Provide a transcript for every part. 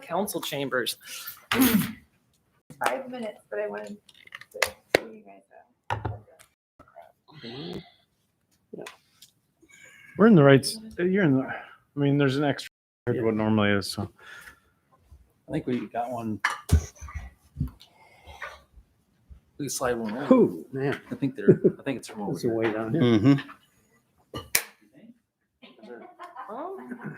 council chambers. 5 minutes, but I wanted to see you guys out. We're in the right, you're in the, I mean, there's an extra compared to what normally is, so. I think we got one. Please slide one over. Oh, man, I think it's from over that's a here. way down here. Mm-hmm.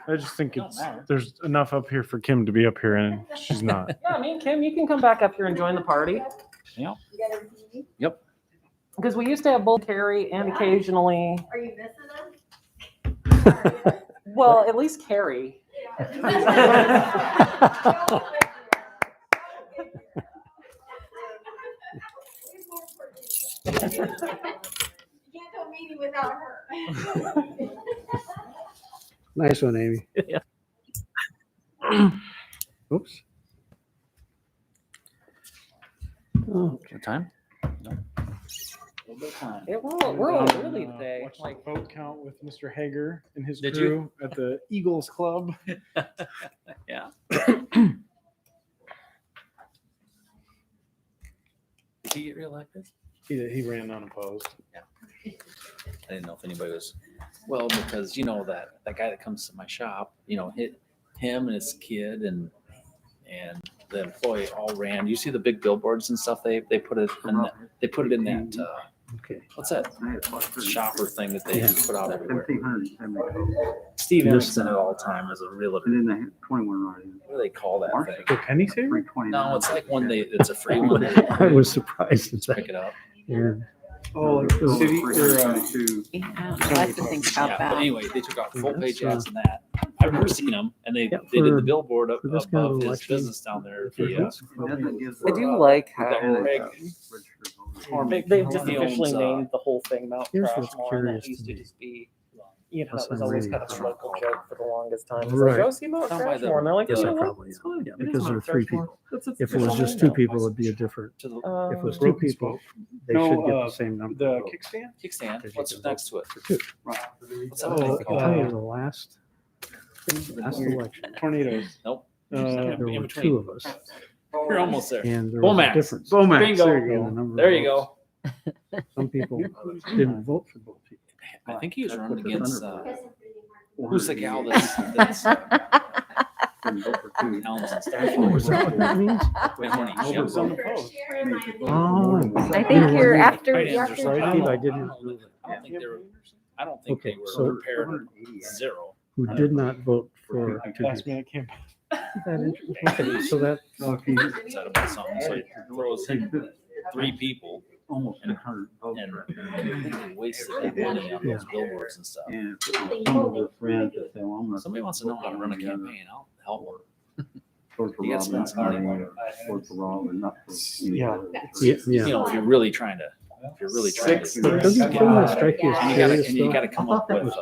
I just think Don't it's, matter. there's enough up here for Kim to be up here and she's not. Yeah, I mean, Kim, you can come back up here and join the party. Yeah. You got everything you need? Yep. Because we used to have both Carrie and occasionally, Are you missing them? well, at least Carrie. You can't do a meeting without her. Nice one, Amy. Yeah. Oops. Oh, What time? No. A little bit of time. Yeah, we're all early today. Watch the Like, vote count with Mr. Hager and his Did crew at the Eagles Club. Yeah. Did he get reelected? He ran unopposed. I didn't know if anybody was, well, because you know that guy that comes to my shop, you know, hit him and his kid and the employee all ran. You see the big billboards and stuff they put it in that, they put it in that okay. what's that shopper thing that they Yeah. put out everywhere. 1,770. Steve This Anderson it all the time as a realtor. And then they had 21 right in. What do they call that Mark. thing? The penny saver? 329. No, it's like one it's a free one. I was surprised at Just pick that. it up. Yeah. Oh, like the city or, 332. I have to think Yeah, about but that. anyway, they took out full Yeah, page that's, ads and that. I've never seen them, and they Yeah, did the for- billboard up for this kind of above his election, business down there. for The, this, And then it gives I the- do like that how Greg Or they've just He owns, officially named the whole thing Mount Here's what's Trashmore. And that curious used to to me. just be, you know, Plus that was I'm always reading kind of a from- local joke for the longest time. It's Right. like, go see Mount Down by the- Trashmore. And they're like, yes, you I know what? probably It's am. fine. Yeah, It is because there are Mount three Trashmore. people. That's its If it was official just name two now. people, it'd be a different. to the If it was two Broken people, they No, should get uh, the same number. the of votes. kickstand? kickstand. Because you What's can next to it? For two. What's that Oh, thing I can called? tell you the last election, Tornadoes. Nope. there in were between. two of us, You're almost there. and there was a Bomax. difference. Bingo. There you go. There you go. Some people didn't vote for both people. I think he was running Put the against Thunderbird. who's the gal that's Didn't vote for two. Helms and stuff. Oh, is that what that means? Wait, honey, She was on the post. Oh. I think you're after. Right answer, sorry. Steve, I didn't know that. I don't think they were. I don't think Okay, they were so- prepared zero. Who did not vote for two Last people. minute came. That interesting. Okay, so that, Said about something, so he throws in three people Almost 100 votes. and right there. completely wasted that money on those billboards and stuff. And some of their friends that say, well, I'm gonna. Somebody wants to know how to run a campaign. I'll help them. Vote for You gotta Robin, spend some money. vote for Robin, not for. any Yeah. other. yeah, You yeah. know, if you're really trying to, Six. to But doesn't get- that strike you as and you gotta, curious and you though? gotta come up with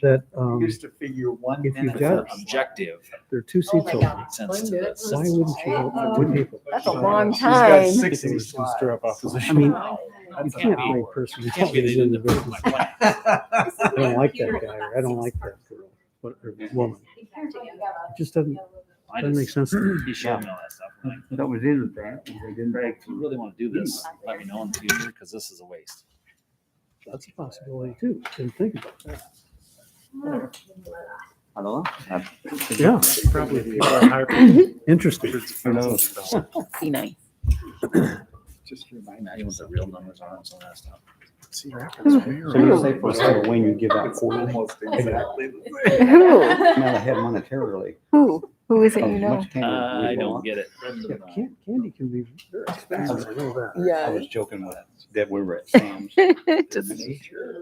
That, Used to figure 1 if you minute. got- an objective there are two seats open. that makes sense to the Why citizens. wouldn't you vote for two people? That's a long She's got time. 60 to stir up opposition. I mean, Wow. you That can't can't bring be. personalities Can't be they didn't into approve this. my plan. I don't like that guy, or I don't like that girl, or woman. It just doesn't make sense to me. He showed me all that stuff. I'm like, That was in with that. and they didn't. Greg, if you really want to do this, let me know in the future because this is a waste. That's a possibility too. Didn't think about that. I don't know. Yeah, Probably people are higher. interesting. Who knows? Be nice. Just remind me what the real numbers are and some of that stuff. See, So you say for Halloween, you give out 40. Exactly. Who? Now ahead monetarily. Who is it you know? I don't get it. Yeah, candy can be very expensive. I know that. I Yeah. was joking with Deb, we were at Sam's, Just-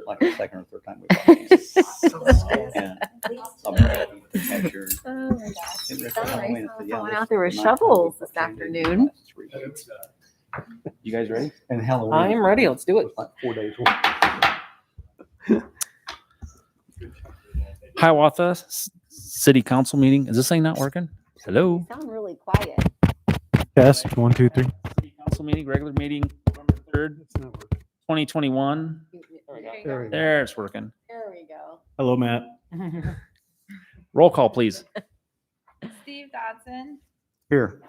like the second or third time we bought candy. And I'm ready to measure. Oh my gosh. Get ready for Sorry, Halloween. I said, yeah, someone this out there with is the night shovels we this bought candy. afternoon. That's 3 days. You guys ready? And Halloween. I'm ready. Let's do it. was like 4 days. Hiawatha City Council meeting. Is this thing not working? Hello? You sound really quiet. Test 1, 2, 3. City Council meeting, regular meeting, November 3rd, It's not working. 2021. There we go. you There we go. There, it's working. There we go. Hello, Matt. Roll call, please. Steve Dodson, Here.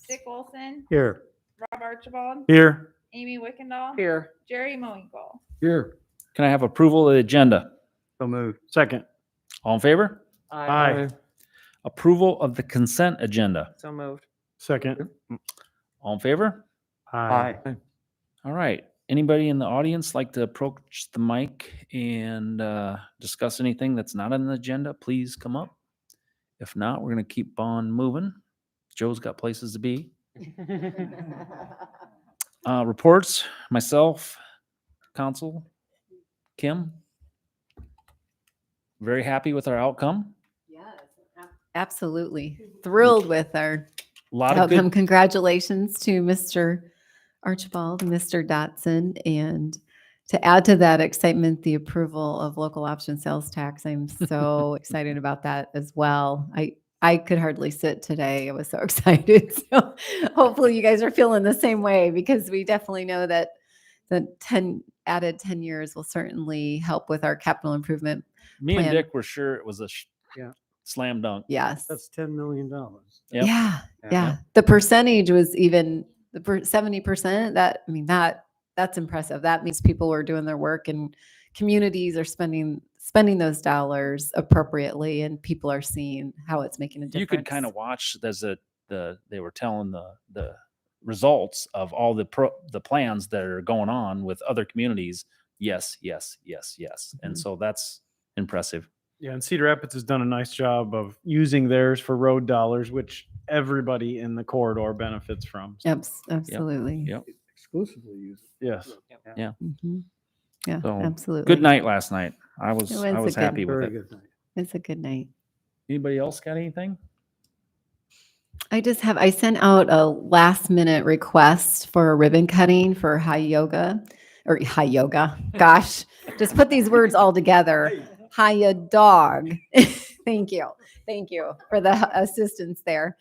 Dick Olson, Here. Rob Archibald, Here. Amy Wickendall, Here. Jerry Moinkle. Here. Can I have approval of the agenda? So moved. Second. All in favor? Aye. Approval of the consent agenda. So moved. Second. All in favor? Aye. All right. Anybody in the audience like to approach the mic and discuss anything that's not on the agenda? Please come up. If not, we're going to keep on moving. Joe's got places to be. Reports, myself, council, Kim. Very happy with our outcome. Absolutely. Thrilled with our A lot of outcome. good, Congratulations to Mr. Archibald, Mr. Dotson. And to add to that excitement, the approval of local option sales tax. I'm so excited about that as well. I could hardly sit today. I was so excited. So hopefully you guys are feeling the same way, because we definitely know that the 10 years will certainly help with our capital improvement. me and plan. Dick were sure it was a Yeah. slam dunk. Yes. That's $10 million. Yep. Yeah. Yeah. Yeah. The percentage was even 70%. That's impressive. That means people are doing their work and communities are spending those dollars appropriately, and people are seeing how it's making a difference. You could kind of watch as they were telling the results of all the plans that are going on with other communities. Yes, yes, yes, yes. And so that's impressive. Yeah, and Cedar Rapids has done a nice job of using theirs for road dollars, which everybody in the corridor benefits from. Absolutely. Yep. Exclusively used. Yes. Mhm. Yeah, So, absolutely. Good night last night. I was It was a good- happy with Very it. good night. It's a good night. Anybody else got anything? I sent out a last minute request for a ribbon cutting for high yoga. Gosh, just put these words all together. Hiya dog. Thank you. Thank you for the assistance there.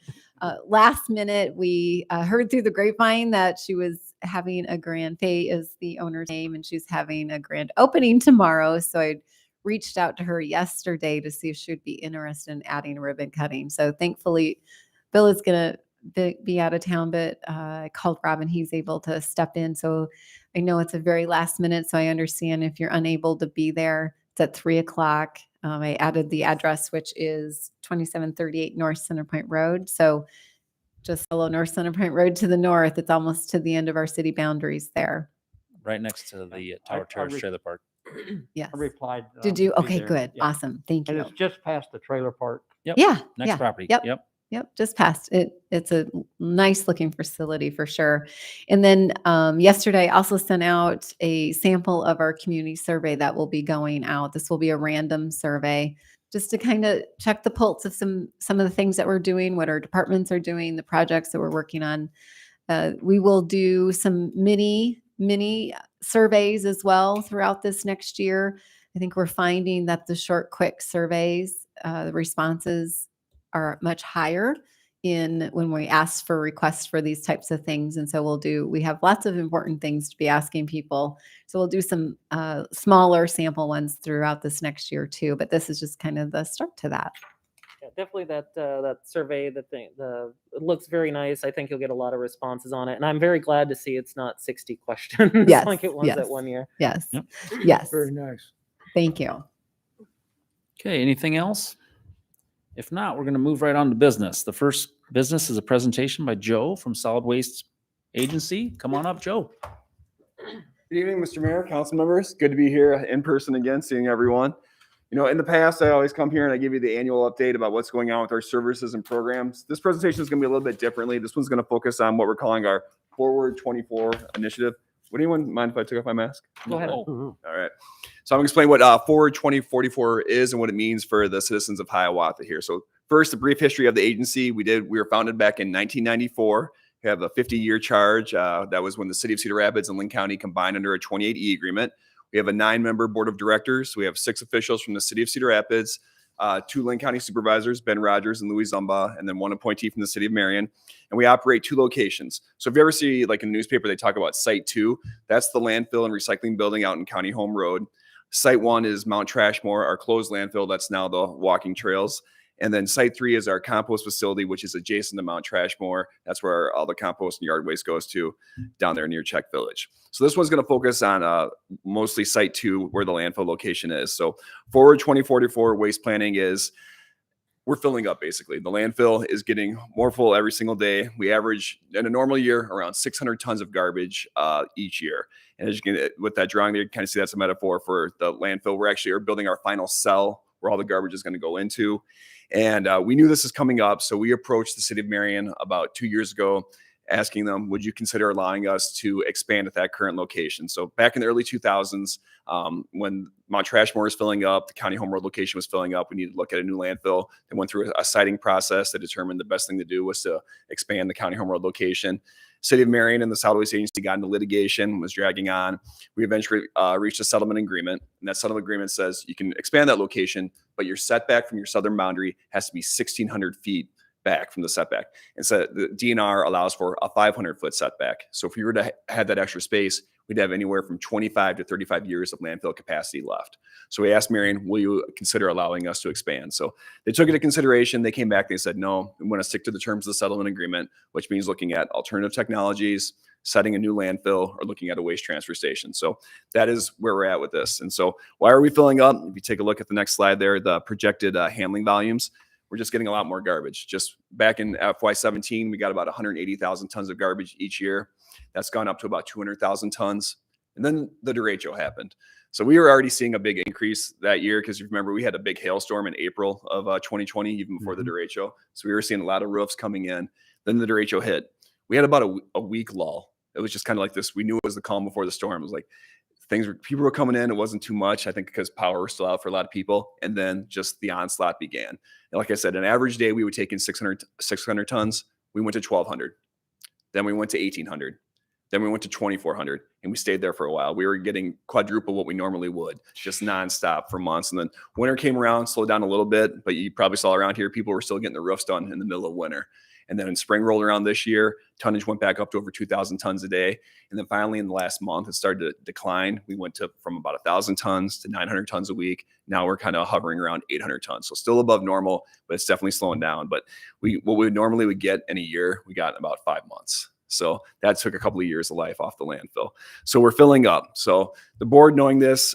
Last minute, we heard through the grapevine that she was having a grand, Faye is the owner's name, and she's having a grand opening tomorrow. So I reached out to her yesterday to see if she would be interested in adding a ribbon cutting. So thankfully, Bill is going to be out of town, but I called Rob and he's able to step in. So I know it's a very last minute. So I understand if you're unable to be there, it's at 3:00. I added the address, which is 2738 North Center Point Road. So just follow North Center Point Road to the north. It's almost to the end of our city boundaries there. Right next to the Tower I Terrace re- Trailer Park. Yes. I replied. Did you? be Okay, there. good. Yeah. Awesome. Thank And you. it's just past the trailer park. Yep. Yeah. Next yeah. property. Yep. Yep. Yep, just passed. It's a nice looking facility for sure. And then yesterday I also sent out a sample of our community survey that will be going out. This will be a random survey just to kind of check the pulse of some of the things that we're doing, what our departments are doing, the projects that we're working on. We will do some mini surveys as well throughout this next year. I think we're finding that the short, quick surveys, the responses are much higher when we ask for requests for these types of things. And so we have lots of important things to be asking people. So we'll do some smaller sample ones throughout this next year too, but this is just kind of the start to that. Yeah, definitely that survey, it looks very nice. I think you'll get a lot of responses on it. And I'm very glad to see it's not 60 questions Yes, like it was yes. at one year. Yes. Yep. Yes. Very nice. Thank you. Okay. Anything else? If not, we're going to move right on to business. The first business is a presentation by Joe from Solid Waste Agency. Come on up, Joe. Good evening, Mr. Mayor, council members. Good to be here in person again, seeing everyone. You know, in the past, I always come here and I give you the annual update about what's going on with our services and programs. This presentation is going to be a little bit differently. This one's going to focus on what we're calling our Forward 24 initiative. Would anyone mind if I took off my mask? Go ahead. Oh, All right. So I'm going to explain what Forward 2044 is and what it means for the citizens of Hiawatha here. So first, a brief history of the agency. We were founded back in 1994. We have a 50-year charge. That was when the city of Cedar Rapids and Linn County combined under a 28E agreement. We have a 9-member board of directors. We have 6 officials from the city of Cedar Rapids, 2 Linn County supervisors, Ben Rogers and Louis Zumba, and then 1 appointee from the city of Marion. And we operate 2 locations. So if you ever see, like in the newspaper, they talk about Site 2, that's the landfill and recycling building out in County Home Road. Site 1 is Mount Trashmore, our closed landfill. That's now the walking trails. And then site 3 is our compost facility, which is adjacent to Mount Trashmore. That's where all the compost and yard waste goes to, down there near Czech Village. So this one's going to focus on mostly site 2, where the landfill location is. So Forward 2044 waste planning is, we're filling up basically. The landfill is getting more full every single day. We average in a normal year around 600 tons of garbage each year. And as you can, with that drawing there, you kind of see that's a metaphor for the landfill. We're actually building our final cell where all the garbage is going to go into. And we knew this is coming up. So we approached the city of Marion about 2 years ago, asking them, would you consider allowing us to expand at that current location? So back in the early 2000s, when Mount Trashmore was filling up, the County Home Road location was filling up, we needed to look at a new landfill. They went through a siting process that determined the best thing to do was to expand the County Home Road location. City of Marion and the Solid Waste Agency got into litigation, was dragging on. We eventually reached a settlement agreement, and that settlement agreement says you can expand that location, but your setback from your southern boundary has to be 1,600 feet back from the setback. And so the DNR allows for a 500-foot setback. So if we were to have that extra space, we'd have anywhere from 25 to 35 years of landfill capacity left. So we asked Marion, will you consider allowing us to expand? So they took it into consideration. They came back, they said, no, we want to stick to the terms of the settlement agreement, which means looking at alternative technologies, setting a new landfill, or looking at a waste transfer station. So that is where we're at with this. And so why are we filling up? If you take a look at the next slide there, the projected handling volumes, we're just getting a lot more garbage. Just back in FY17, we got about 180,000 tons of garbage each year. That's gone up to about 200,000 tons. And then the derecho happened. So we were already seeing a big increase that year because you remember we had a big hailstorm in April of 2020, even before the derecho. So we were seeing a lot of roofs coming in. Then the derecho hit. We had about a week lull. It was just kind of like this. We knew it was the calm before the storm. It was like people were coming in. It wasn't too much, I think, because power was still out for a lot of people. And then just the onslaught began. And like I said, an average day, we would take in 600 tons. We went to 1,200. Then we went to 1,800. Then we went to 2,400, and we stayed there for a while. We were getting quadruple what we normally would, just nonstop for months. And then winter came around, slowed down a little bit, but you probably saw around here, people were still getting the roofs done in the middle of winter. And then when spring rolled around this year, tonnage went back up to over 2,000 tons a day. And then finally in the last month, it started to decline. We went from about 1,000 tons to 900 tons a week. Now we're kind of hovering around 800 tons. So still above normal, but it's definitely slowing down. But what we normally would get in a year, we got in about 5 months. So that took a couple of years of life off the landfill. So we're filling up. So the board, knowing this,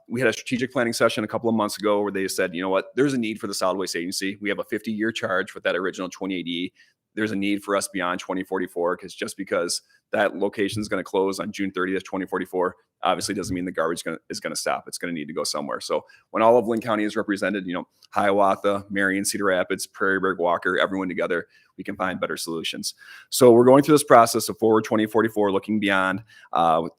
we had a strategic planning session a couple of months ago where they said, you know what, there's a need for the Solid Waste Agency. We have a 50-year charge with that original 28E. There's a need for us beyond 2044 because that location is going to close on June 30th, 2044. Obviously doesn't mean the garbage is going to stop. It's going to need to go somewhere. So when all of Linn County is represented, Hiawatha, Marion, Cedar Rapids, Prairie Burg, Walker, everyone together, we can find better solutions. So we're going through this process of Forward 2044, looking beyond,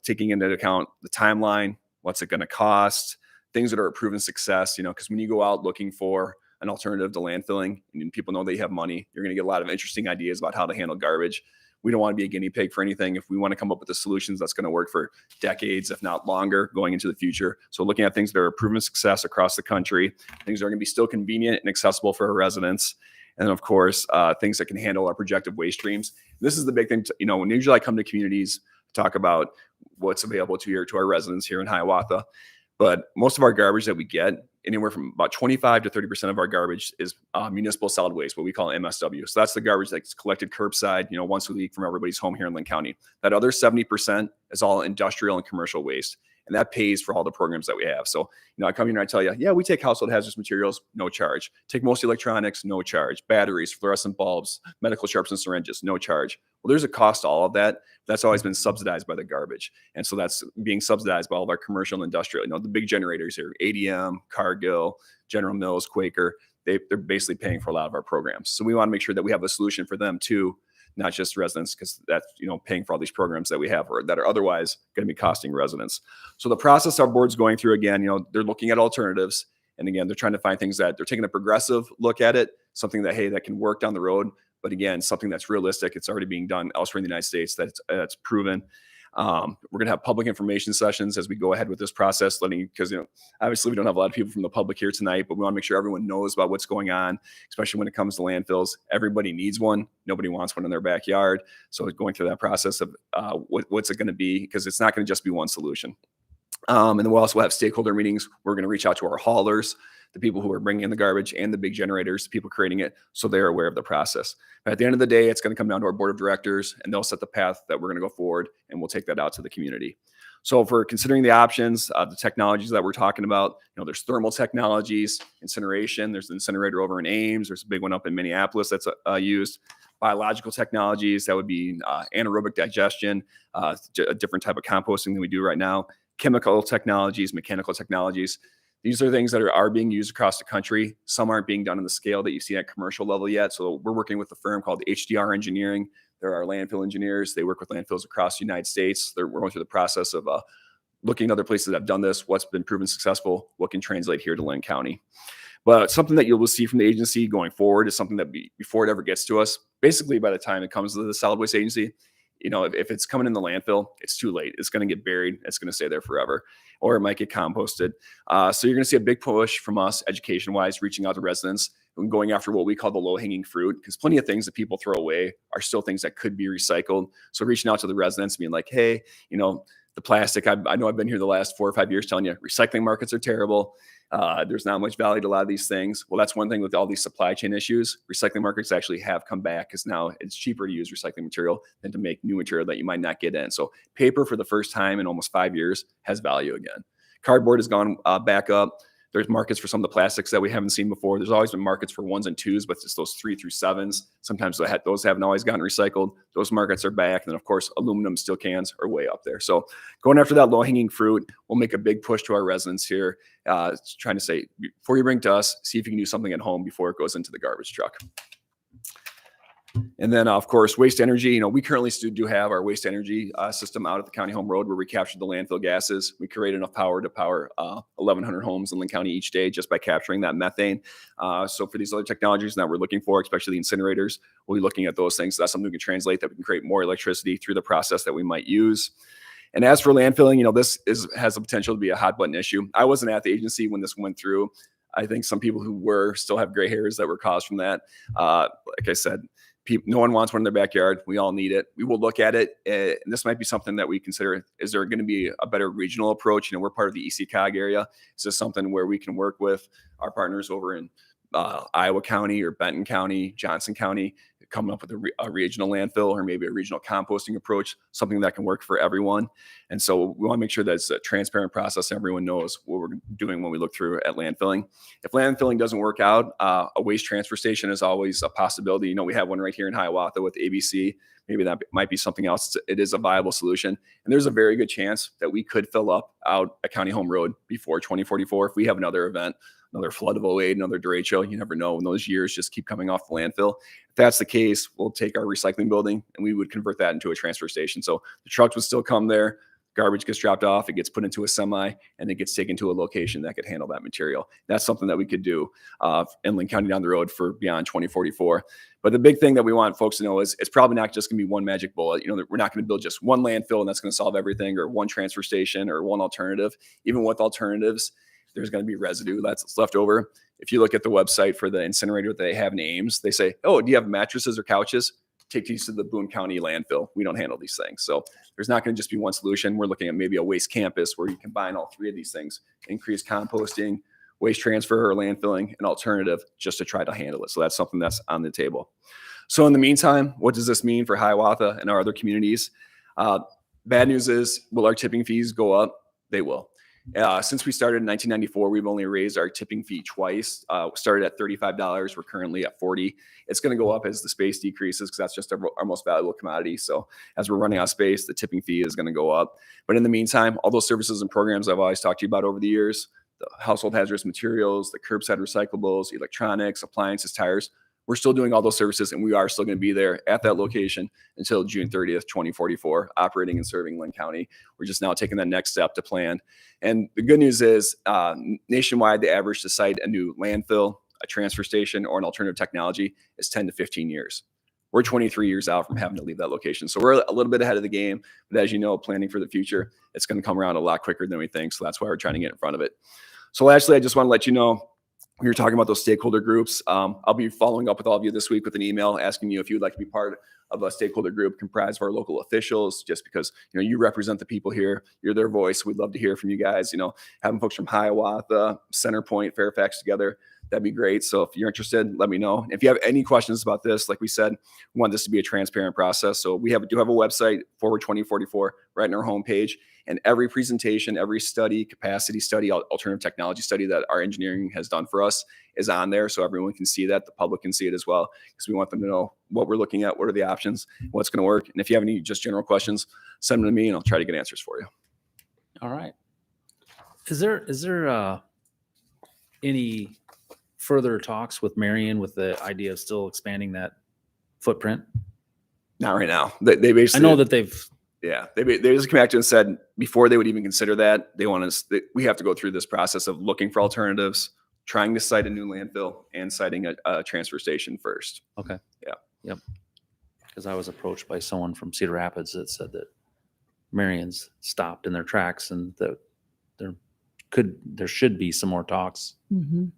taking into account the timeline, what's it going to cost, things that are a proven success, because when you go out looking for an alternative to landfilling and people know they have money, you're going to get a lot of interesting ideas about how to handle garbage. We don't want to be a guinea pig for anything. If we want to come up with the solutions that's going to work for decades, if not longer, going into the future. So looking at things that are a proven success across the country, things that are going to be still convenient and accessible for our residents. And then, of course, things that can handle our projected waste streams. This is the big thing. When usually I come to communities, talk about what's available to our residents here in Hiawatha. But most of our garbage that we get, anywhere from about 25 to 30% of our garbage is municipal solid waste, what we call MSW. So that's the garbage that's collected curbside, once a week from everybody's home here in Linn County. That other 70% is all industrial and commercial waste. And that pays for all the programs that we have. So, I come here and I tell you, yeah, we take household hazardous materials, no charge. Take most electronics, no charge. Batteries, fluorescent bulbs, medical sharps and syringes, no charge. Well, there's a cost to all of that. That's always been subsidized by the garbage. And so that's being subsidized by all of our commercial and industrial, the big generators here, ADM, Cargill, General Mills, Quaker, they're basically paying for a lot of our programs. So we want to make sure that we have a solution for them too, not just residents, because that's, paying for all these programs that we have or that are otherwise going to be costing residents. So the process our board's going through, again, they're looking at alternatives. And again, they're trying to find things that they're taking a progressive look at it, something that, hey, that can work down the road. But again, something that's realistic. It's already being done elsewhere in the United States. That's proven. We're going to have public information sessions as we go ahead with this process, because obviously we don't have a lot of people from the public here tonight, but we want to make sure everyone knows about what's going on, especially when it comes to landfills. Everybody needs one. Nobody wants one in their backyard. So going through that process of what's it going to be, because it's not going to just be one solution. And then we'll also have stakeholder meetings. We're going to reach out to our haulers, the people who are bringing in the garbage, and the big generators, the people creating it, so they're aware of the process. But at the end of the day, it's going to come down to our board of directors, and they'll set the path that we're going to go forward, and we'll take that out to the community. So if we're considering the options, the technologies that we're talking about, there's thermal technologies, incineration. There's an incinerator over in Ames. There's a big one up in Minneapolis that's used. Biological technologies, that would be anaerobic digestion, a different type of composting than we do right now. Chemical technologies, mechanical technologies. These are things that are being used across the country. Some aren't being done on the scale that you see at commercial level yet. So we're working with a firm called HDR Engineering. They're our landfill engineers. They work with landfills across the United States. We're going through the process of looking at other places that have done this, what's been proven successful, what can translate here to Linn County. But something that you will see from the agency going forward is something that before it ever gets to us, basically by the time it comes to the solid waste agency, if it's coming in the landfill, it's too late. It's going to get buried. It's going to stay there forever, or it might get composted. So you're going to see a big push from us education-wise, reaching out to residents and going after what we call the low-hanging fruit, because plenty of things that people throw away are still things that could be recycled. So reaching out to the residents, being like, hey, the plastic, I know I've been here the last 4 or 5 years telling you recycling markets are terrible. There's not much value to a lot of these things. Well, that's one thing with all these supply chain issues. Recycling markets actually have come back, because now it's cheaper to use recycling material than to make new material that you might not get in. So paper, for the first time in almost 5 years, has value again. Cardboard has gone back up. There's markets for some of the plastics that we haven't seen before. There's always been markets for 1s and 2s, but it's those 3 through 7s. Sometimes those haven't always gotten recycled. Those markets are back. And then, of course, aluminum steel cans are way up there. So going after that low-hanging fruit, we'll make a big push to our residents here, trying to say, before you bring it to us, see if you can do something at home before it goes into the garbage truck. And then, of course, waste energy. We currently still do have our waste energy system out at the county home road, where we capture the landfill gases. We create enough power to power 1,100 homes in Linn County each day just by capturing that methane. So for these other technologies that we're looking for, especially the incinerators, we'll be looking at those things. That's something we can translate, that we can create more electricity through the process that we might use. And as for landfilling, this has the potential to be a hot button issue. I wasn't at the agency when this went through. I think some people who were still have gray hairs that were caused from that. Like I said, no one wants one in their backyard. We all need it. We will look at it. And this might be something that we consider. Is there going to be a better regional approach? We're part of the ECOG area. Is this something where we can work with our partners over in Iowa County or Benton County, Johnson County, coming up with a regional landfill or maybe a regional composting approach, something that can work for everyone? And so we want to make sure that it's a transparent process. Everyone knows what we're doing when we look through at landfilling. If landfilling doesn't work out, a waste transfer station is always a possibility. We have one right here in Hiawatha with ABC. Maybe that might be something else. It is a viable solution. And there's a very good chance that we could fill up out a county home road before 2044 if we have another event, another flood of 08, another derecho. You never know when those years just keep coming off the landfill. If that's the case, we'll take our recycling building and we would convert that into a transfer station. So the trucks would still come there. Garbage gets dropped off, it gets put into a semi, and it gets taken to a location that could handle that material. That's something that we could do in Linn County down the road for beyond 2044. But the big thing that we want folks to know is it's probably not just going to be one magic bullet. We're not going to build just one landfill and that's going to solve everything, or one transfer station or one alternative. Even with alternatives, there's going to be residue that's left over. If you look at the website for the incinerator that they have in Ames, they say, oh, do you have mattresses or couches? Take these to the Boone County landfill. We don't handle these things. So there's not going to just be one solution. We're looking at maybe a waste campus where you combine all three of these things: increase composting, waste transfer, or landfilling, an alternative, just to try to handle it. So that's something that's on the table. So in the meantime, what does this mean for Hiawatha and our other communities? Bad news is, will our tipping fees go up? They will. Since we started in 1994, we've only raised our tipping fee twice. Started at $35. We're currently at $40. It's going to go up as the space decreases, because that's just our most valuable commodity. So as we're running out of space, the tipping fee is going to go up. But in the meantime, all those services and programs I've always talked to you about over the years, the household hazardous materials, the curbside recyclables, electronics, appliances, tires, we're still doing all those services, and we are still going to be there at that location until June 30th, 2044, operating and serving Linn County. We're just now taking that next step to plan. And the good news is, nationwide, the average to site a new landfill, a transfer station, or an alternative technology is 10 to 15 years. We're 23 years out from having to leave that location. So we're a little bit ahead of the game. But as you know, planning for the future, it's going to come around a lot quicker than we think. So that's why we're trying to get in front of it. So lastly, I just want to let you know, when you're talking about those stakeholder groups, I'll be following up with all of you this week with an email asking you if you'd like to be part of a stakeholder group comprised of our local officials, just because, you represent the people here, you're their voice. We'd love to hear from you guys, having folks from Hiawatha, Centerpoint, Fairfax together. That'd be great. So if you're interested, let me know. If you have any questions about this, like we said, we want this to be a transparent process. So we do have a website, Forward 2044, right on our homepage. And every presentation, every study, capacity study, alternative technology study that our engineering has done for us is on there. So everyone can see that. The public can see it as well, because we want them to know what we're looking at, what are the options, what's going to work. And if you have any just general questions, send them to me and I'll try to get answers for you. All right. Is there any further talks with Marion with the idea of still expanding that footprint? Not right now. They basically, I know that they've, yeah, they just came back to and said before they would even consider that, they want us, we have to go through this process of looking for alternatives, trying to site a new landfill and siting a transfer station first. okay. Yeah. Yep. Because I was approached by someone from Cedar Rapids that said that Marion's stopped in their tracks and that there should be some more talks. Mhm.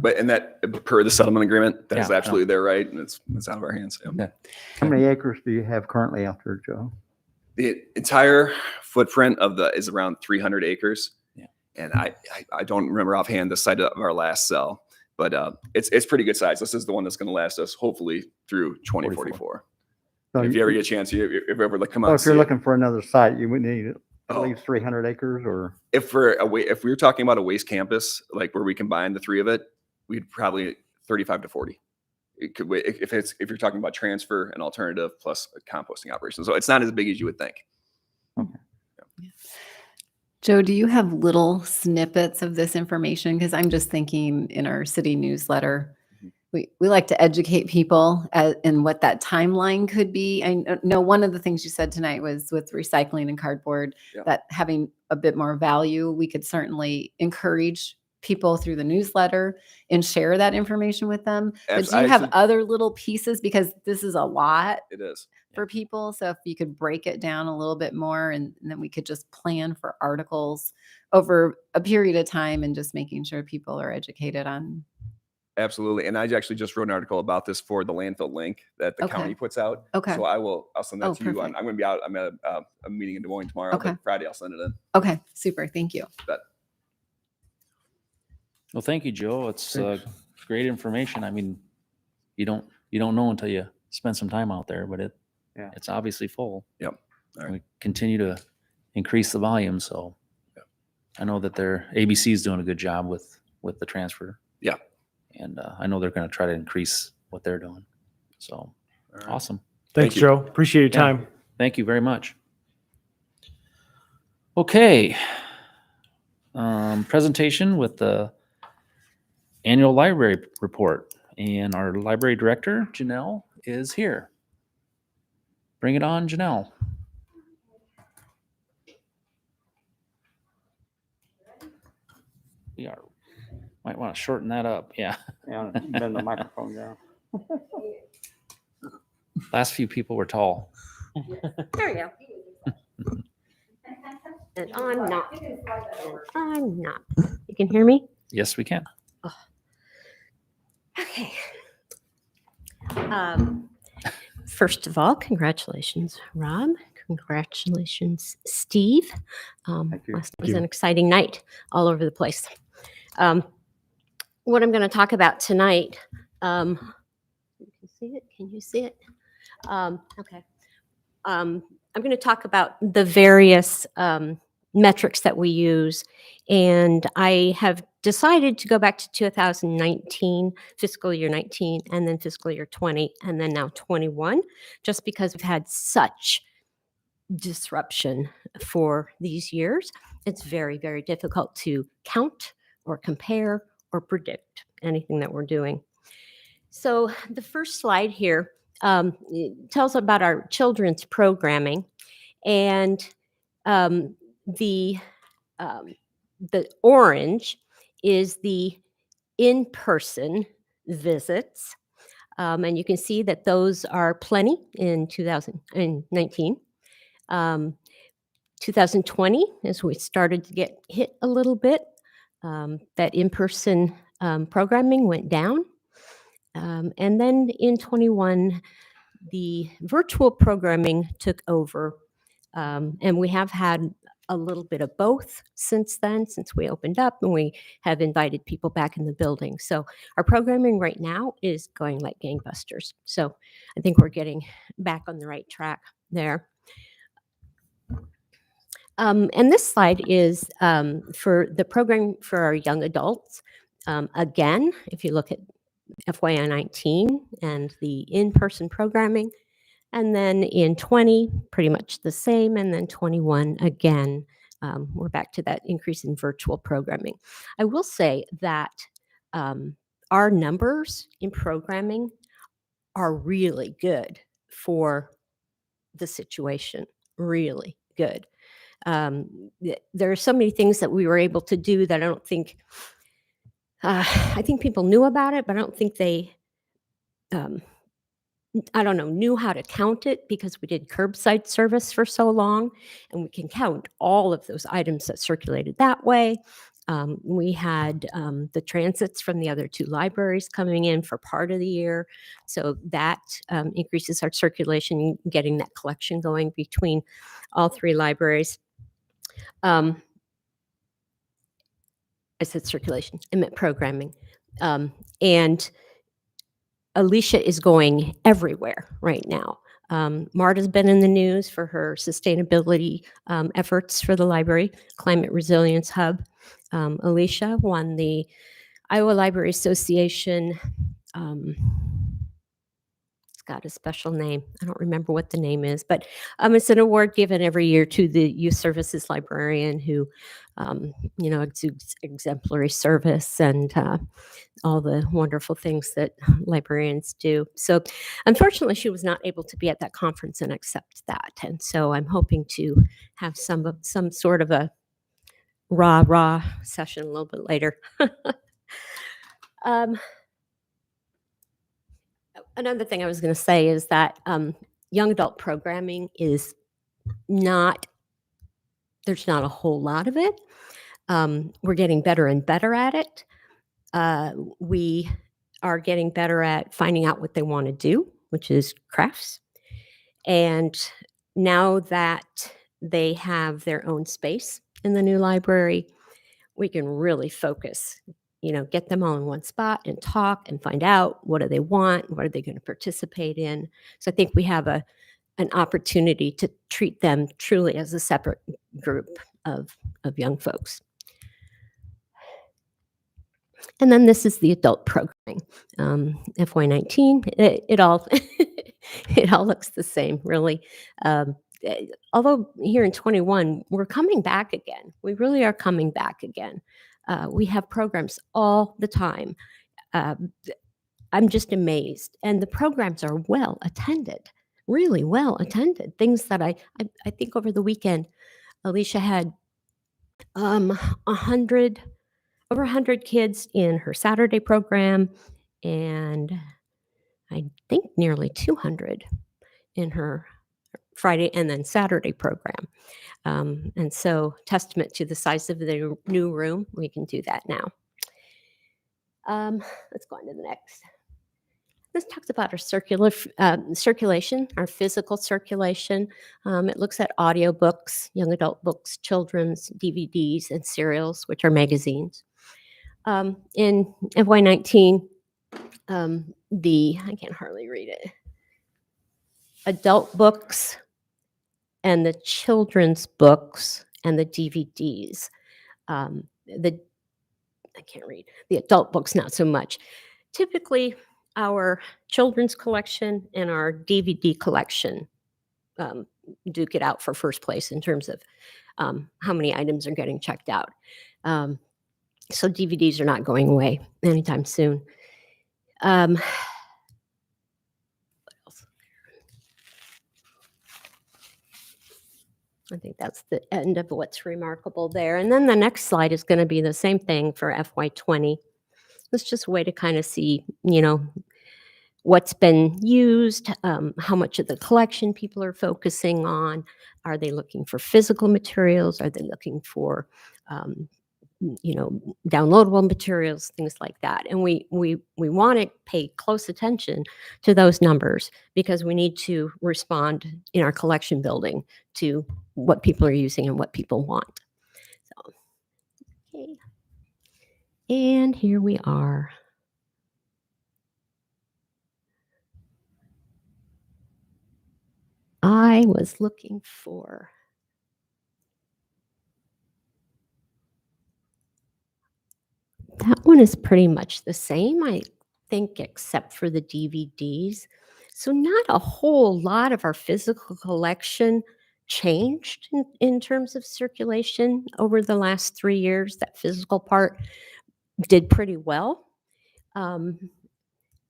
But and that per the settlement agreement, that is Yeah, absolutely their right, and it's out of our hands. Yeah. Okay. How many acres do you have currently out there, Joe? The entire footprint is around 300 acres. Yeah. And I don't remember offhand the site of our last cell, but it's pretty good size. This is the one that's going to last us hopefully through 2044. So If you ever get a chance, if you ever come out, so and if you're see it. looking for another site, you would need at Oh. least 300 acres or? If we were talking about a waste campus, like where we combine the three of it, we'd probably 35 to 40. It could if you're talking about transfer and alternative plus a composting operation. So it's not as big as you would think. Joe, do you have little snippets of this information? Because I'm just thinking in our city newsletter, we like to educate people in what that timeline could be. I know one of the things you said tonight was with recycling and cardboard, Yeah. that having a bit more value, we could certainly encourage people through the newsletter and share that information with them. But do you have other little pieces? Because this is a lot It is. for people. So if you could break it down a little bit more and then we could just plan for articles over a period of time and just making sure people are educated on. Absolutely. And I actually just wrote an article about this for the landfill link that the Okay. county puts out. Okay. So I'll send that Oh, to you. perfect. I'm going to be out. I'm at a meeting in Des Moines tomorrow. Okay. But Friday, I'll send it in. Okay, super. Thank you. Well, thank you, Joe. It's great information. I mean, you don't know until you spend some time out there, but it's obviously full. Yep. All And right. we continue to increase the volume. So Yep. I know that their ABC is doing a good job with the transfer. Yeah. And I know they're going to try to increase what they're doing. So All right. awesome. Thanks, you. Joe. Appreciate your Yeah. time. Thank you very much. Okay. Presentation with the annual library report. And our library director, Janelle, is here. Bring it on, Janelle. We are, might want to shorten that up. Yeah. Yeah, bend the microphone down. Last few people were tall. There you go. And I'm not. And I'm not. You can hear me? Yes, we can. Okay. First of all, congratulations, Rob. Congratulations, Steve. Thank you. Last night was an exciting night all over the place. What I'm going to talk about tonight, you can see it? Can you see it? Okay. I'm going to talk about the various metrics that we use. And I have decided to go back to 2019, fiscal year 19, and then fiscal year 20, and then now 21, just because we've had such disruption for these years. It's very, very difficult to count or compare or predict anything that we're doing. So the first slide here it tells about our children's programming, and the orange is the in-person visits, and you can see that those are plenty in 2019. 2020, as we started to get hit a little bit, that in-person programming went down. And then in 21, the virtual programming took over. And we have had a little bit of both since then, since we opened up and we have invited people back in the building. So our programming right now is going like gangbusters. So I think we're getting back on the right track there. And this slide is for the program for our young adults. Again, if you look at FY19 and the in-person programming, and then in 20, pretty much the same, and then 21 again, we're back to that increase in virtual programming. I will say that our numbers in programming are really good for the situation, really good. There are so many things that we were able to do that I don't think, I think people knew about it, but I don't think they, knew how to count it because we did curbside service for so long, and we can count all of those items that circulated that way. We had the transits from the other 2 libraries coming in for part of the year. So that increases our circulation, getting that collection going between all 3 libraries. I said circulation, I meant programming. And Alicia is going everywhere right now. Marta's been in the news for her sustainability efforts for the library, Climate Resilience Hub. Alicia won the Iowa Library Association, it's got a special name. I don't remember what the name is, but it's an award given every year to the youth services librarian who, exudes exemplary service and all the wonderful things that librarians do. So unfortunately, she was not able to be at that conference and accept that. And so I'm hoping to have some sort of a rah session a little bit later. Another thing I was going to say is that young adult programming is not, there's not a whole lot of it. We're getting better and better at it. We are getting better at finding out what they want to do, which is crafts. And now that they have their own space in the new library, we can really focus, get them all in one spot and talk and find out what do they want, what are they going to participate in. So I think we have an opportunity to treat them truly as a separate group of young folks. And then this is the adult programming, FY19. It all it all looks the same, really. Although here in 21, we're coming back again. We really are coming back again. We have programs all the time. I'm just amazed. And the programs are well attended, really well attended. Things that I think over the weekend, Alicia had over 100 kids in her Saturday program, and I think nearly 200 in her Friday and then Saturday program. And so testament to the size of the new room, we can do that now. Let's go on to the next. This talks about our circulation, our physical circulation. It looks at audiobooks, young adult books, children's DVDs, and serials, which are magazines. In FY19, I can't hardly read it, adult books and the children's books and the DVDs. I can't read. The adult books, not so much. Typically, our children's collection and our DVD collection duke it out for first place in terms of how many items are getting checked out. So DVDs are not going away anytime soon. What else? I think that's the end of what's remarkable there. And then the next slide is going to be the same thing for FY20. It's just a way to kind of see, what's been used, how much of the collection people are focusing on. Are they looking for physical materials? Are they looking for downloadable materials, things like that. And we want to pay close attention to those numbers because we need to respond in our collection building to what people are using and what people want. So, okay. And here we are. I was looking for. That one is pretty much the same, I think, except for the DVDs. So not a whole lot of our physical collection changed in terms of circulation over the last 3 years. That physical part did pretty well.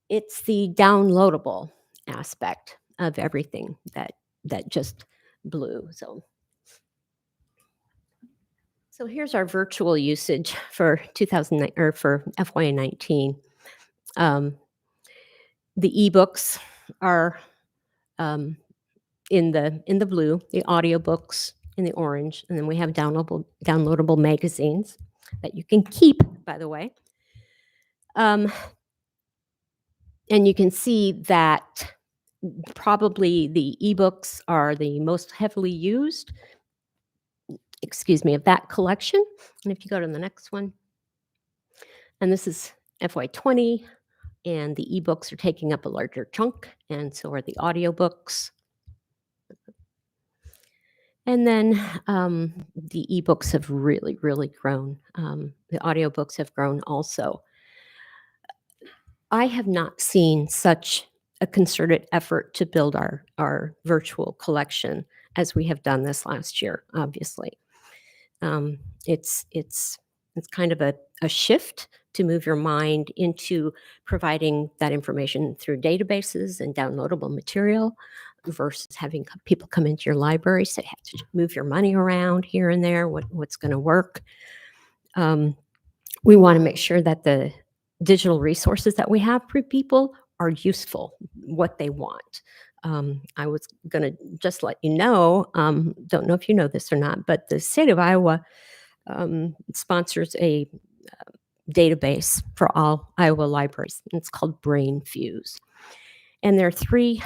It's the downloadable aspect of everything that just blew. So here's our virtual usage for 2009 or for FY19. The ebooks are in the blue, the audiobooks in the orange, and then we have downloadable magazines that you can keep, by the way. And you can see that probably the ebooks are the most heavily used, of that collection. And if you go to the next one, and this is FY20, and the ebooks are taking up a larger chunk, and so are the audiobooks. And then the ebooks have really, really grown. The audiobooks have grown also. I have not seen such a concerted effort to build our virtual collection as we have done this last year, obviously. It's kind of a shift to move your mind into providing that information through databases and downloadable material versus having people come into your library, so you have to move your money around here and there, what's going to work. We want to make sure that the digital resources that we have for people are useful, what they want. I was going to just let you know, don't know if you know this or not, but the state of Iowa sponsors a database for all Iowa libraries. It's called BrainFuse. And there are 3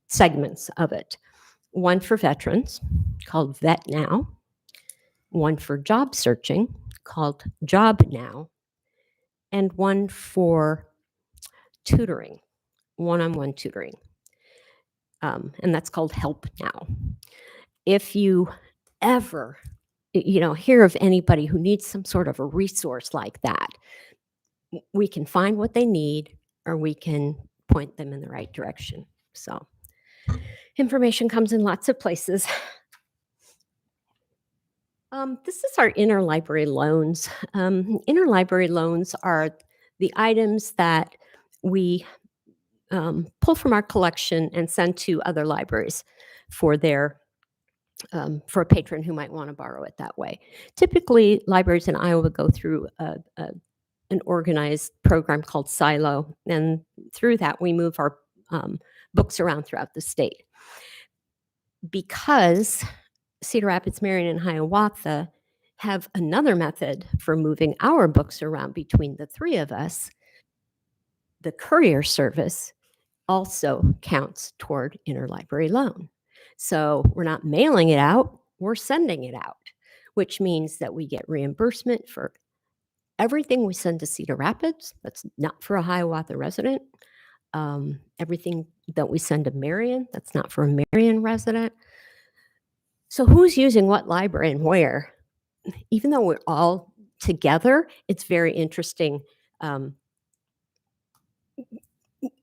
segments of it. One for veterans called VetNow, one for job searching called JobNow, and one for tutoring, one-on-one tutoring. And that's called HelpNow. If you ever hear of anybody who needs some sort of a resource like that, we can find what they need or we can point them in the right direction. So information comes in lots of places. This is our interlibrary loans. Interlibrary loans are the items that we pull from our collection and send to other libraries for a patron who might want to borrow it that way. Typically, libraries in Iowa go through an organized program called Silo, and through that we move our books around throughout the state. Because Cedar Rapids, Marion, and Hiawatha have another method for moving our books around between the 3 of us, the courier service also counts toward interlibrary loan. So we're not mailing it out, we're sending it out, which means that we get reimbursement for everything we send to Cedar Rapids. That's not for a Hiawatha resident. Everything that we send to Marion, that's not for a Marion resident. So who's using what library and where? Even though we're all together, it's very interesting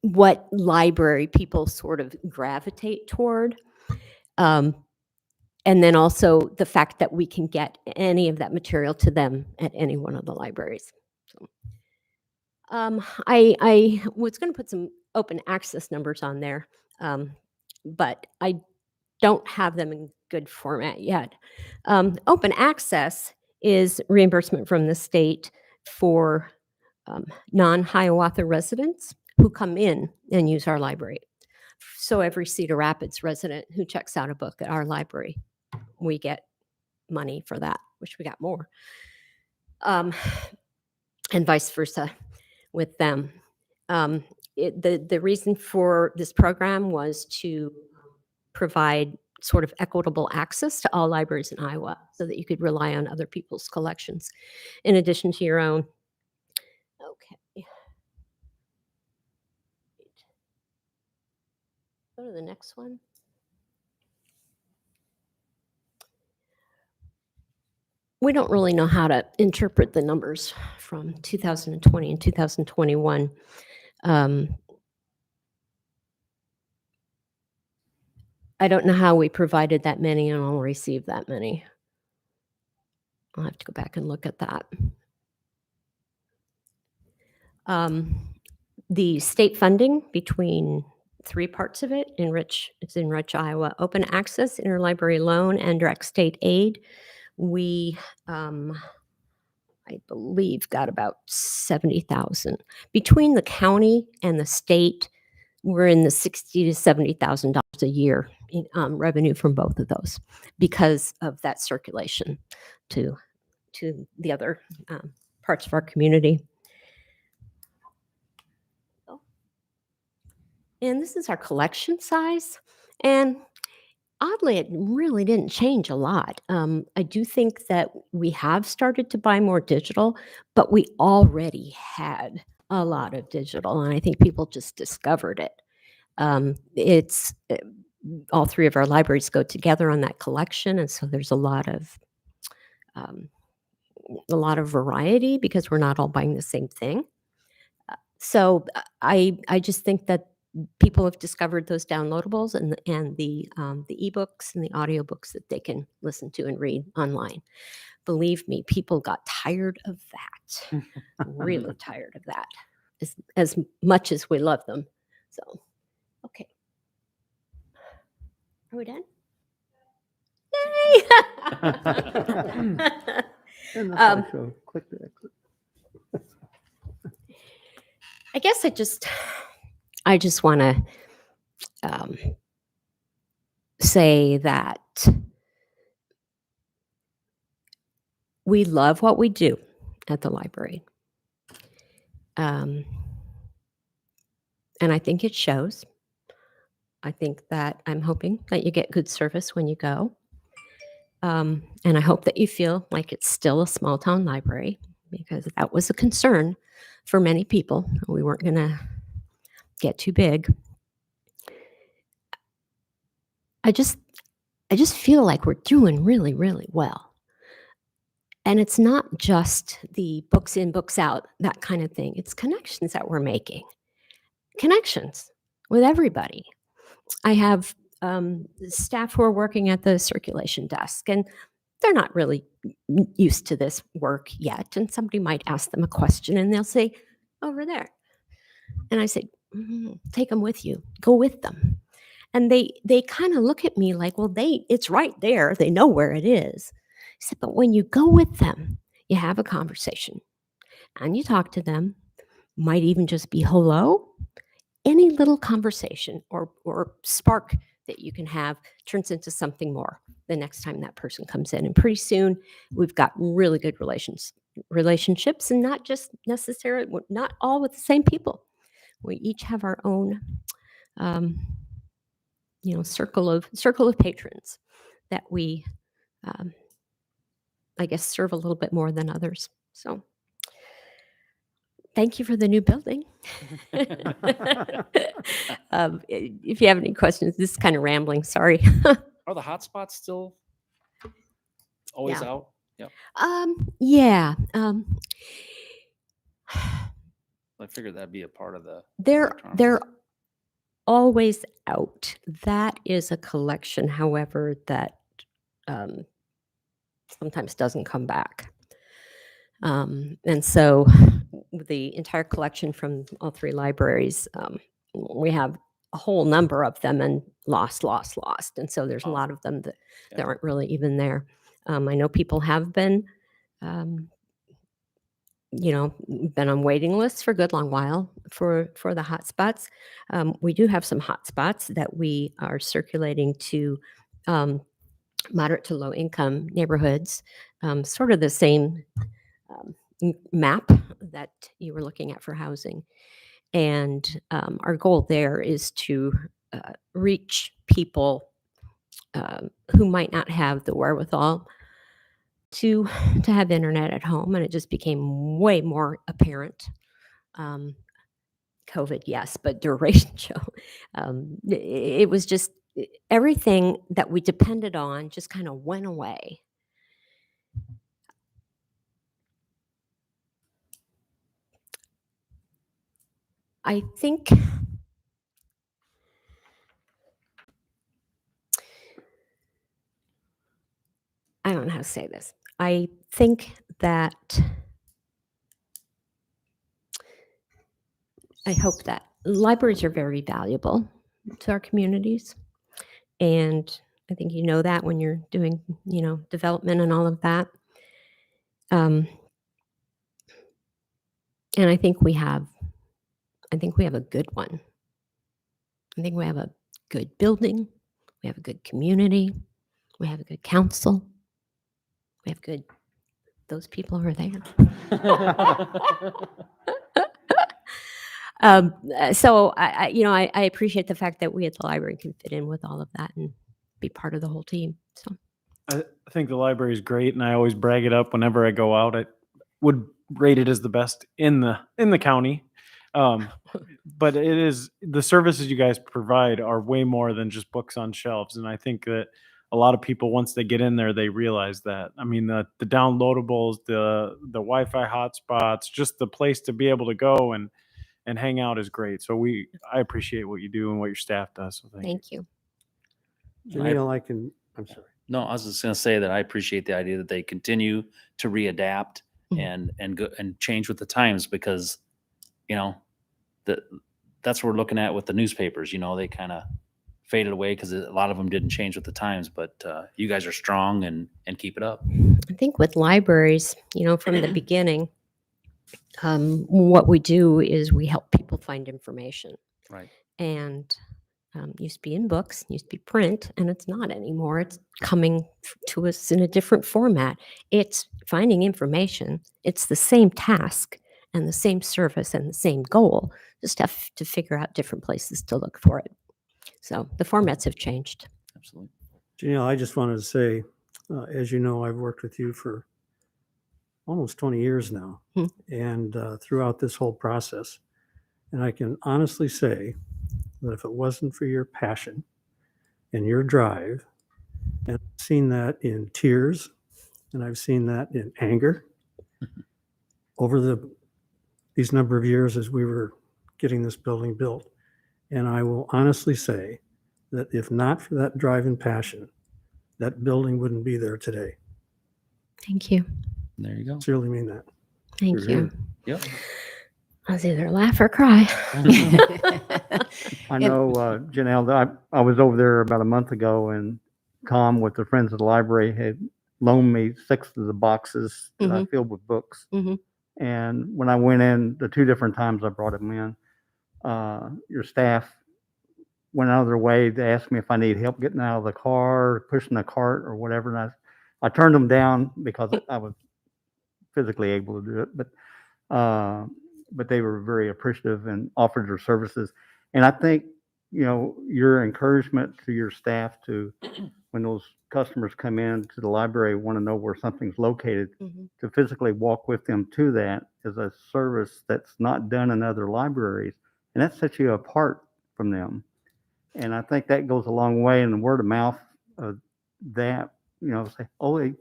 what library people sort of gravitate toward. And then also the fact that we can get any of that material to them at any one of the libraries. So, I was going to put some open access numbers on there, but I don't have them in good format yet. Open access is reimbursement from the state for non-Hiawatha residents who come in and use our library. So every Cedar Rapids resident who checks out a book at our library, we get money for that. Wish we got more. um, and vice versa with them. The reason for this program was to provide sort of equitable access to all libraries in Iowa so that you could rely on other people's collections in addition to your own. Okay. Go to the next one. We don't really know how to interpret the numbers from 2020 and 2021. I don't know how we provided that many and all received that many. I'll have to go back and look at that. The state funding between three parts of it, it's in Rich, Iowa, open access, interlibrary loan, and direct state aid. We, I believe, got about 70,000. Between the county and the state, we're in the $60,000 to $70,000 a year in revenue from both of those because of that circulation to the other parts of our community. And this is our collection size. And oddly, it really didn't change a lot. I do think that we have started to buy more digital, but we already had a lot of digital, and I think people just discovered it. All three of our libraries go together on that collection, and so there's a lot of variety because we're not all buying the same thing. So I just think that people have discovered those downloadables and the ebooks and the audiobooks that they can listen to and read online. Believe me, people got tired of that, really tired of that, as much as we love them. So, okay. Are we done? Yay! And that's also click that. I guess I just want to say that we love what we do at the library. And I think it shows. I think that I'm hoping that you get good service when you go. And I hope that you feel like it's still a small town library, because that was a concern for many people. We weren't going to get too big. I just feel like we're doing really, really well. And it's not just the books in, books out, that kind of thing. It's connections that we're making. Connections with everybody. I have staff who are working at the circulation desk, and they're not really used to this work yet. And somebody might ask them a question and they'll say, over there. And I say, take them with you, go with them. And they kind of look at me like, well, it's right there. They know where it is. I said, but when you go with them, you have a conversation and you talk to them, might even just be hello. Any little conversation or spark that you can have turns into something more the next time that person comes in. And pretty soon we've got really good relationships, and not just necessarily, not all with the same people. We each have our own, circle of patrons that we, I guess, serve a little bit more than others. So thank you for the new building. If you have any questions, this is kind of rambling, sorry. Are the hotspots still always Yeah. out? Yep. Yeah. I figured that'd be a part of the. They're electronics. always out. That is a collection, however, that sometimes doesn't come back. And so the entire collection from all three libraries, we have a whole number of them, and lost. And so there's a lot of them that aren't really even there. I know people have been, been on waiting lists for a good long while for the hotspots. We do have some hotspots that we are circulating to moderate to low income neighborhoods, sort of the same map that you were looking at for housing. And our goal there is to reach people who might not have the wherewithal to have internet at home. And it just became way more apparent. COVID, yes, but duration show. It was just everything that we depended on just kind of went away. I think I don't know how to say this. I think that I hope that libraries are very valuable to our communities. And I think you know that when you're doing, development and all of that. And I think we have a good one. I think we have a good building. We have a good community. We have a good council. We have those people who are there. So I appreciate the fact that we at the library can fit in with all of that and be part of the whole team. So I think the library is great, and I always brag it up whenever I go out. I would rate it as the best in the county. But it is, the services you guys provide are way more than just books on shelves, and I think that a lot of people, once they get in there, they realize that. I mean, the downloadables, the Wi-Fi hotspots, just the place to be able to go and hang out is great. So I appreciate what you do and what your staff does. So thank you. thank you. Janelle, I'm sorry. No, I was just going to say that I appreciate the idea that they continue to readapt Mhm. and go and change with the times, because that's what we're looking at with the newspapers. They kind of faded away because a lot of them didn't change with the times. But you guys are strong and keep it up. I think with libraries, from the beginning, what we do is we help people find information. Right. And used to be in books, used to be print, and it's not anymore. It's coming to us in a different format. It's finding information. It's the same task and the same service and the same goal. Just have to figure out different places to look for it. So the formats have changed. Absolutely. Janelle, I just wanted to say, as you know, I've worked with you for almost 20 years now, and throughout this whole process. And I can honestly say that if it wasn't for your passion and your drive, and I've seen that in tears, and I've seen that in anger over these number of years as we were getting this building built. And I will honestly say that if not for that drive and passion, that building wouldn't be there today. Thank you. There you go. Sincerely mean that. Thank You're you. here. Yep. I was either laugh or cry. I know, Janelle, that I was over there about a month ago, and Tom with the Friends of the Library had loaned me 6 of the boxes that I filled with books. Mhm. And when I went in, the 2 different times I brought them in, your staff went out of their way to ask me if I need help getting out of the car, pushing the cart or whatever. And I turned them down because I was physically able to do it. But they were very appreciative and offered their services. And I think, your encouragement to your staff to, when those customers come in to the library, want to know where something's located, to physically walk with them to that is a service that's not done in other libraries. And that sets you apart from them. And I think that goes a long way in the word of mouth of that, say, oh, they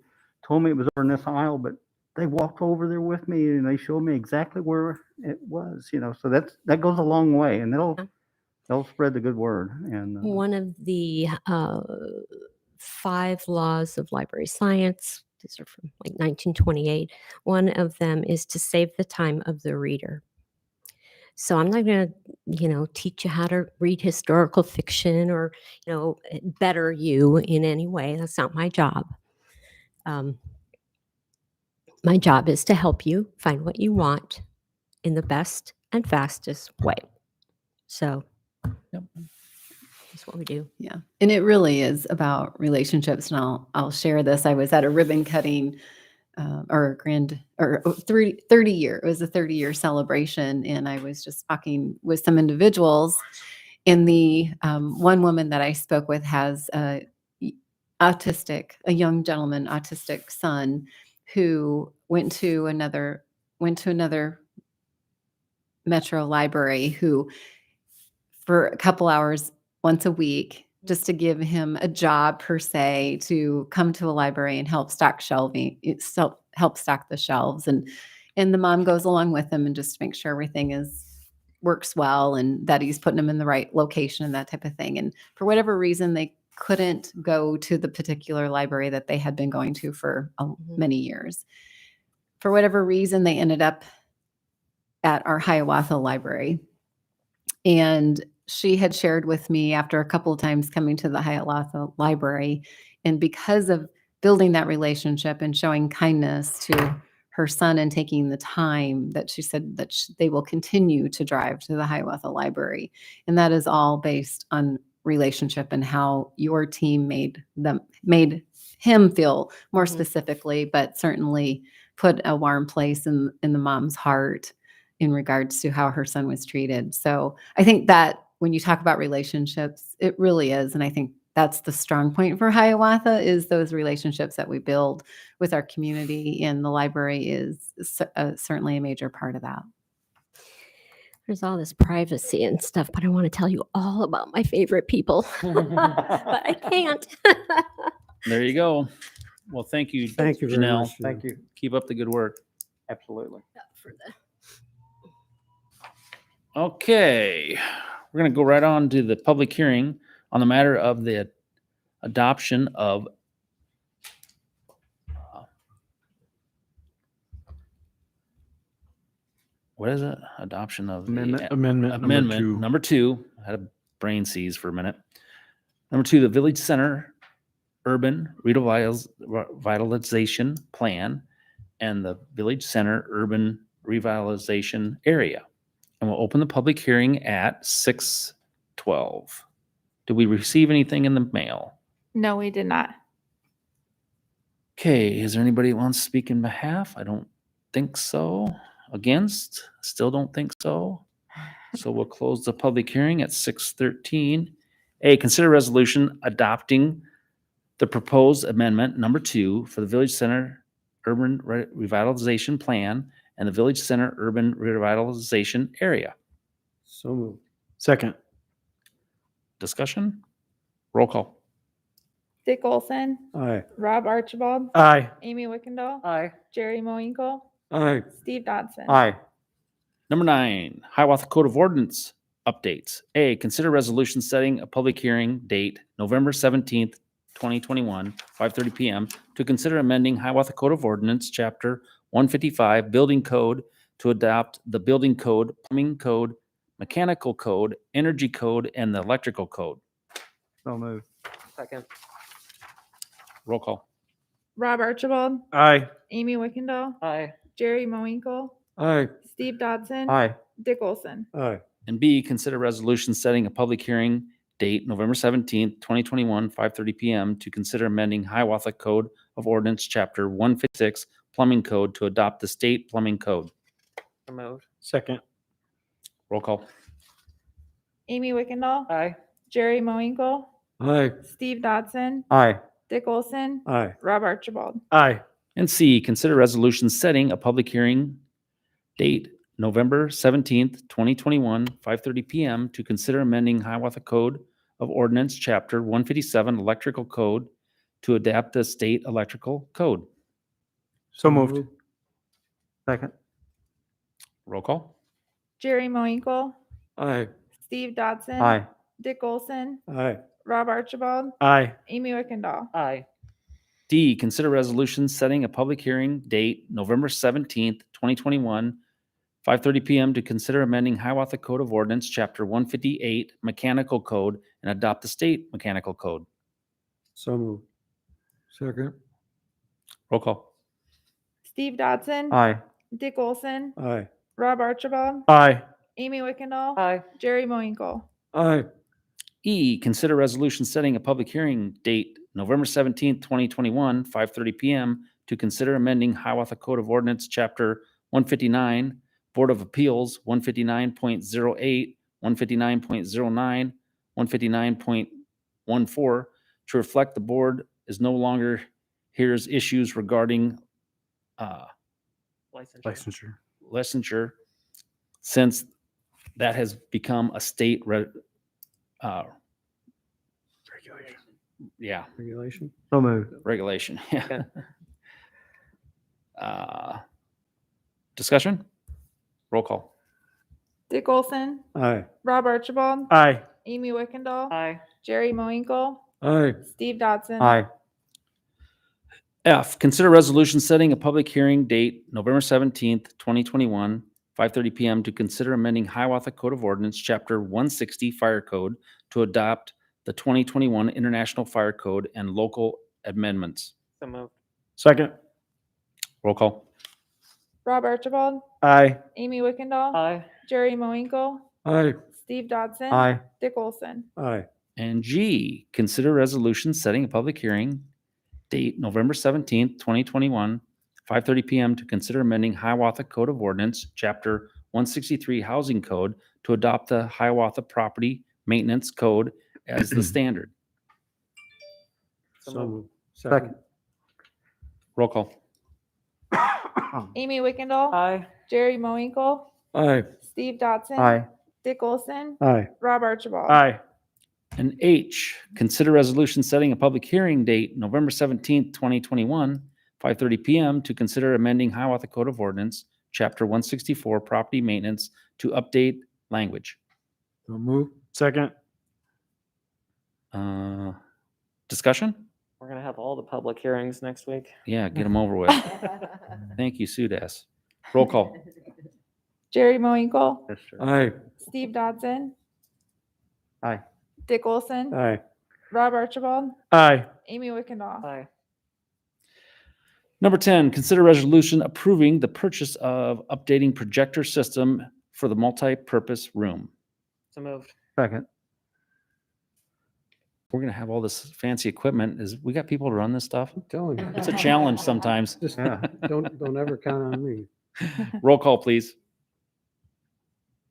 told me it was over in this aisle, but they walked over there with me and they showed me exactly where it was, so that goes a long way, and they'll spread the good word. And One of the 5 laws of library science, these are from like 1928, one of them is to save the time of the reader. So I'm not going to, teach you how to read historical fiction or, better you in any way. That's not my job. My job is to help you find what you want in the best and fastest way. So that's what we do. Yeah. And it really is about relationships. And I'll share this. I was at a ribbon cutting or 30 year. It was a 30-year celebration. And I was just talking with some individuals. And the one woman that I spoke with has a young gentleman, autistic son, who went to another metro library, who for a couple hours once a week, just to give him a job per se, to come to a library and help stock help stock the shelves. And the mom goes along with him and just make sure everything works well and that he's putting them in the right location and that type of thing. And for whatever reason, they couldn't go to the particular library that they had been going to for many years. For whatever reason, they ended up at our Hiawatha library. And she had shared with me after a couple of times coming to the Hiawatha library, and because of building that relationship and showing kindness to her son and taking the time, that she said that they will continue to drive to the Hiawatha library. And that is all based on relationship and how your team made him feel more specifically, but certainly put a warm place in the mom's heart in regards to how her son was treated. So I think that when you talk about relationships, it really is. And I think that's the strong point for Hiawatha, is those relationships that we build with our community, and the library is certainly a major part of that. There's all this privacy and stuff, but I want to tell you all about my favorite people, but I can't. There you go. Well, thank you. Thank you very Janelle. much. Thank you. Keep up the good work. Absolutely. Okay, we're going to go right on to the public hearing on the matter of the adoption of what is it? Adoption of the amendment number two. I had a brain seize for a minute. Number two, the Village Center Urban Revitalization Plan and the Village Center Urban Revitalization Area. And we'll open the public hearing at 6:12. Did we receive anything in the mail? No, we did not. Okay, is there anybody who wants to speak in behalf? I don't think so. Against? Still don't think so. So we'll close the public hearing at 6:13. A, consider resolution adopting the proposed amendment number 2 for the Village Center Urban Revitalization Plan and the Village Center Urban Revitalization Area. So moved. Second. Discussion? Roll call. Dick Olson, Aye. Rob Archibald, Aye. Amy Wickendall, Aye. Jerry Moinkle, Aye. Steve Dodson. Aye. Number 9, Hiawatha Code of Ordinance updates. A, consider resolution setting a public hearing date November 17th, 2021, 5:30 p.m. to consider amending Hiawatha Code of Ordinance, Chapter 155, Building Code, to adopt the Building Code, Plumbing Code, Mechanical Code, Energy Code, and the Electrical Code. So moved. Second. Roll call. Rob Archibald, Aye. Amy Wickendall, Aye. Jerry Moinkle, Aye. Steve Dodson, Aye. Dick Olson. Aye. And B, consider resolution setting a public hearing date November 17th, 2021, 5:30 p.m. to consider amending Hiawatha Code of Ordinance, Chapter 156, Plumbing Code, to adopt the state plumbing code. So moved. Second. Roll call. Amy Wickendall, Aye. Jerry Moinkle, Aye. Steve Dodson, Aye. Dick Olson, Aye. Rob Archibald. Aye. And C, consider resolution setting a public hearing date November 17th, 2021, 5:30 p.m. to consider amending Hiawatha Code of Ordinance, Chapter 157, Electrical Code, to adapt the state electrical code. So moved. Second. Roll call. Jerry Moinkle, Aye. Steve Dodson, Aye. Dick Olson, Aye. Rob Archibald, Aye. Amy Wickendall. Aye. D, consider resolution setting a public hearing date November 17th, 2021, 5:30 p.m. to consider amending Hiawatha Code of Ordinance, Chapter 158, Mechanical Code, and adopt the state mechanical code. So moved. Second. Roll call. Steve Dodson, Aye. Dick Olson, Aye. Rob Archibald, Aye. Amy Wickendall, Aye. Jerry Moinkle. Aye. E, consider resolution setting a public hearing date November 17th, 2021, 5:30 p.m. to consider amending Hiawatha Code of Ordinance, Chapter 159, Board of Appeals, 159.08, 159.09, 159.14, to reflect the board is no longer hears issues regarding Licensure. licensure, since that has become a state Regulation. So moved. regulation. Okay. Discussion? Roll call. Dick Olson, Aye. Rob Archibald, Aye. Amy Wickendall, Aye. Jerry Moinkle, Aye. Steve Dodson. Aye. F, consider resolution setting a public hearing date, November 17th, 2021, 5:30 PM to consider amending Hiawatha Code of Ordinance, Chapter 160 Fire Code to adopt the 2021 International Fire Code and local amendments. So moved. Second. Roll call. Rob Archibald, Aye. Amy Wickendall, Aye. Jerry Moinkle, Aye. Steve Dodson. Aye. Dick Olson. Aye. And G, consider resolution setting a public hearing date, November 17th, 2021, 5:30 PM to consider amending Hiawatha Code of Ordinance, Chapter 163 Housing Code to adopt the Hiawatha Property Maintenance Code as the standard. So moved. Second. Roll call. Amy Wickendall, Aye. Jerry Moinkle, Aye. Steve Dodson. Aye. Dick Olson, Aye. Rob Archibald. Aye. And H, consider resolution setting a public hearing date, November 17th, 2021, 5:30 PM to consider amending Hiawatha Code of Ordinance, Chapter 164 Property Maintenance to update language. So move. Second. Discussion? We're gonna have all the public hearings next week. Yeah, get them over with. Thank you, Sudas. Roll call. Jerry Moinkle, Yes, sir. Aye. Steve Dodson, Aye. Dick Olson, Aye. Rob Archibald, Aye. Amy Wickendall. Aye. Number 10, consider resolution approving the purchase of updating projector system for the multi-purpose room. So moved. Second. We're gonna have all this fancy equipment. We got people to run this stuff? Telling you. It's a challenge sometimes. Just Yeah. don't ever count on me. Roll call, please.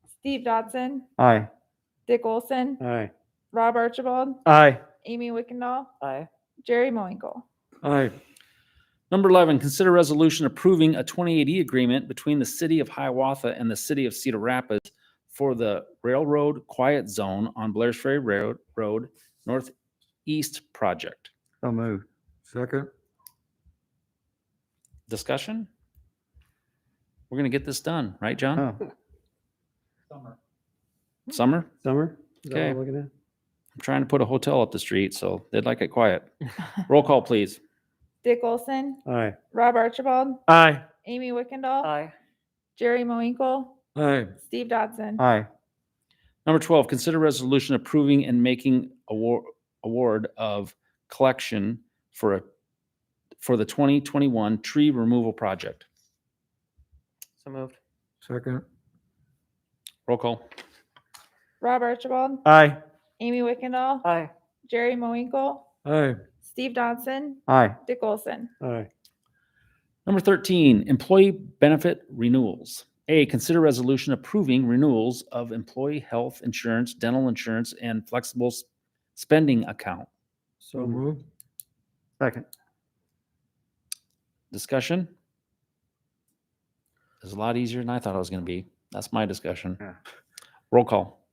Steve Dodson, Aye. Dick Olson, Aye. Rob Archibald, Aye. Amy Wickendall, Aye. Jerry Moinkle. Aye. Number 11, consider resolution approving a 2080 agreement between the city of Hiawatha and the city of Cedar Rapids for the Railroad Quiet Zone on Blair's Ferry Road Northeast project. So moved. Second. Discussion? We're gonna get this done, right, John? Oh, Summer? Summer? Is that what Okay. we're looking at? I'm trying to put a hotel up the street, so they'd like it quiet. Roll call, please. Dick Olson, Aye. Rob Archibald, Aye. Amy Wickendall, Aye. Jerry Moinkle, Aye. Steve Dodson. aye. Number 12, consider resolution approving and making award of collection for the 2021 tree removal project. So moved. Second. Roll call. Rob Archibald, Aye. Amy Wickendall, Aye. Jerry Moinkle, Aye. Steve Dodson, Aye. Dick Olson. Aye. Number 13, employee benefit renewals. A, consider resolution approving renewals of employee health insurance, dental insurance, and flexible spending account. So moved. Second. Discussion? It's a lot easier than I thought it was going to be. That's my discussion. Yeah. Roll call.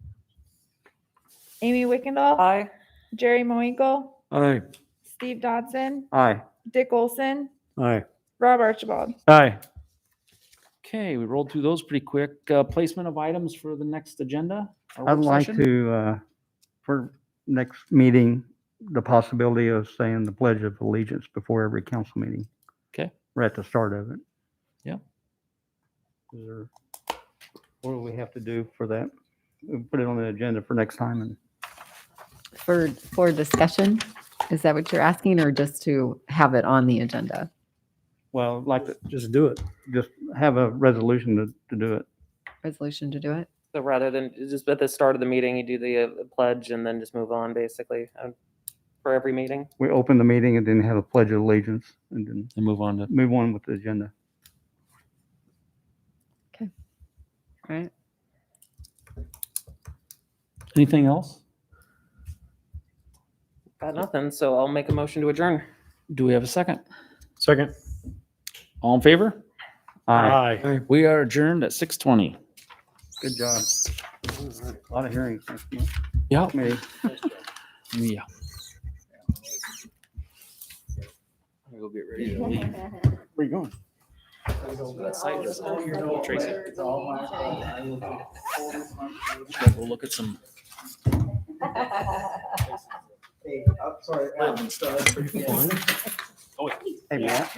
Amy Wickendall, Aye. Jerry Moinkle, Aye. Steve Dodson, Aye. Dick Olson, Aye. Rob Archibald. Aye. Okay, we rolled through those pretty quick. Placement of items for the next agenda? or I'd work like session? to, for next meeting, the possibility of saying the Pledge of Allegiance before every council meeting. Okay. Right at the start of it. Yeah. Is there, what do we have to do for that? We'll put it on the agenda for next time and For discussion, is that what you're asking, or just to have it on the agenda? well, I'd like to Just do it. just have a resolution to do it. Resolution to do it? So rather than just at the start of the meeting, you do the pledge and then just move on, basically. I would for every meeting. We open the meeting and then have a pledge of allegiance and then And move on to. move on with the agenda. All right. Anything else? Got nothing, so I'll make a motion to adjourn. Do we have a second? Second. All in favor? Aye. We are adjourned at 6:20. Good job. A lot of hearings. next month. Yeah. Committee. Yeah. We'll get ready to leave. Where you going? That site visit, Tracy. We'll look at some. Hey, I'm sorry. Living stuff. Hey, Matt.